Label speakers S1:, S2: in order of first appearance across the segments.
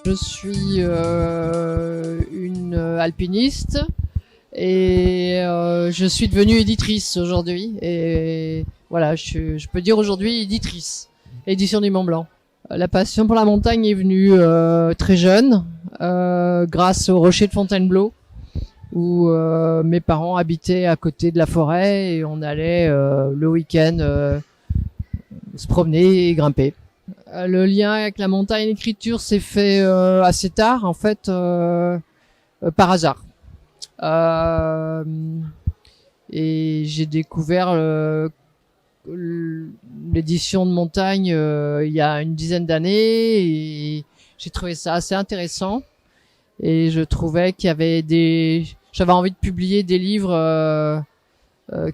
S1: Je suis une alpiniste et je suis devenue éditrice aujourd'hui. Et voilà, je peux dire aujourd'hui éditrice, édition du Mont Blanc. La passion pour la montagne est venue très jeune, grâce au rocher de Fontainebleau, où mes parents habitaient à côté de la forêt et on allait le week-end se promener et grimper. Le lien avec la montagne et l'écriture s'est fait assez tard, en fait, par hasard. Et j'ai découvert l'édition de montagne il y a une dizaine d'années et j'ai trouvé ça assez intéressant. Et je trouvais qu'il y avait j'avais envie de publier des livres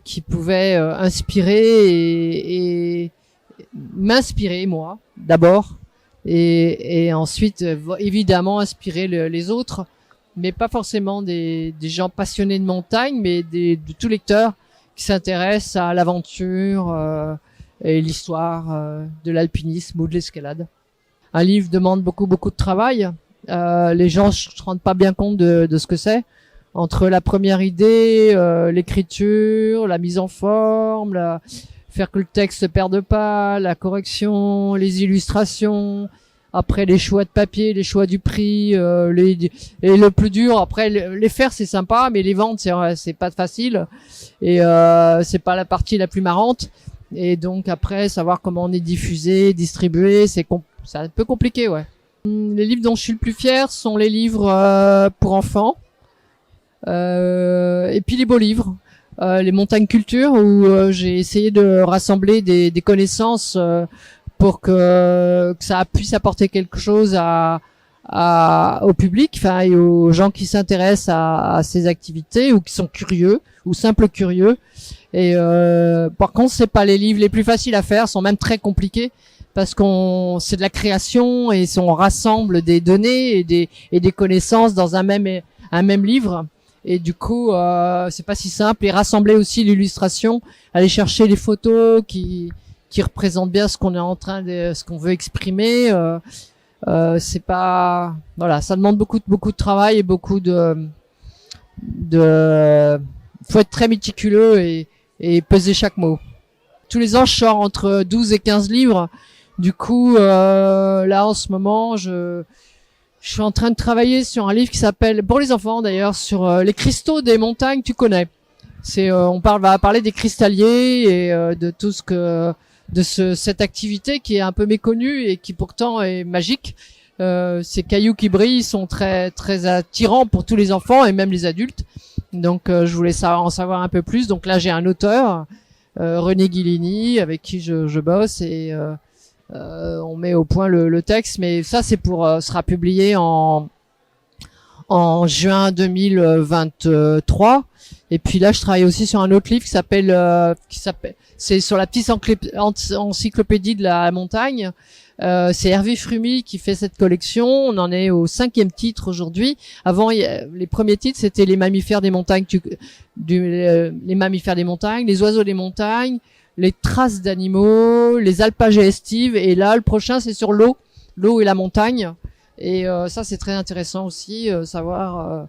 S1: qui pouvaient inspirer et m'inspirer moi d'abord et ensuite évidemment inspirer les autres, mais pas forcément des gens passionnés de montagne, mais de tout lecteur qui s'intéresse à l'aventure et l'histoire de l'alpinisme ou de l'escalade. Un livre demande beaucoup de travail. Les gens se rendent pas bien compte de ce que c'est, entre la première idée, l'écriture, la mise en forme, faire que le texte se perde pas, la correction, les illustrations, après les choix de papier, les choix du prix, et le plus dur, après les faire c'est sympa, mais les vendre c'est pas facile, et c'est pas la partie la plus marrante, et donc après savoir comment on est diffusé, distribué, c'est un peu compliqué, ouais. Les livres dont je suis le plus fier sont les livres pour enfants, et puis les beaux livres. Les montagnes culture où j'ai essayé de rassembler des connaissances pour que ça puisse apporter quelque chose au public, enfin et aux gens qui s'intéressent à ces activités ou qui sont curieux ou simples curieux. Et par contre, c'est pas les livres les plus faciles à faire, sont même très compliqués parce c'est de la création et on rassemble des données et des connaissances dans un même livre. Et du coup, c'est pas si simple. Et rassembler aussi l'illustration, aller chercher les photos qui représentent bien ce qu'on est ce qu'on veut exprimer. C'est pas, voilà, ça demande beaucoup de travail et beaucoup faut être très méticuleux et peser chaque mot. Tous les ans, je sors entre 12 et 15 livres. Du coup, là, en ce moment, je suis en train de travailler sur un livre qui s'appelle, pour les enfants d'ailleurs, sur les cristaux des montagnes, tu connais. Va parler des cristalliers et de tout cette activité qui est un peu méconnue et qui pourtant est magique. Ces cailloux qui brillent sont très très attirants pour tous les enfants et même les adultes. Donc je voulais en savoir un peu plus. Donc là j'ai un auteur, René Guilini, avec qui je bosse et on met au point le texte, mais ça c'est sera publié en juin 2023. Et puis là je travaille aussi sur un autre livre qui s'appelle c'est sur la petite encyclopédie de la montagne. C'est Hervé Frumi qui fait cette collection. On en est au 5e titre aujourd'hui. Avant, les premiers titres, c'était les mammifères des montagnes, les mammifères des montagnes, les oiseaux des montagnes, les traces d'animaux, les alpages estives. Et là, le prochain, c'est sur l'eau et la montagne. Et ça, c'est très intéressant aussi, savoir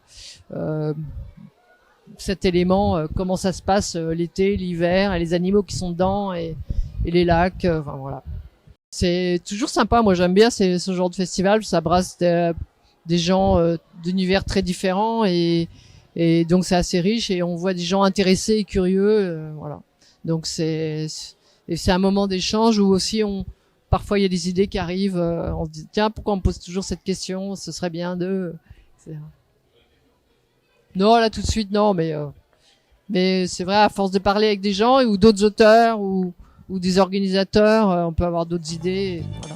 S1: cet élément, comment ça se passe l'été, l'hiver, et les animaux qui sont dedans, et les lacs. Enfin voilà. C'est toujours sympa. Moi, j'aime bien ce genre de festival. Ça brasse des gens d'univers très différents, et donc c'est assez riche. Et on voit des gens intéressés et curieux. Voilà. Donc c'est un moment d'échange où aussi parfois il y a des idées qui arrivent. On se dit tiens, pourquoi on me pose toujours cette question? Ce serait bien de. Non, là tout de suite non, mais c'est vrai, à force de parler avec des gens ou d'autres auteurs ou des organisateurs, on peut avoir d'autres idées. Voilà.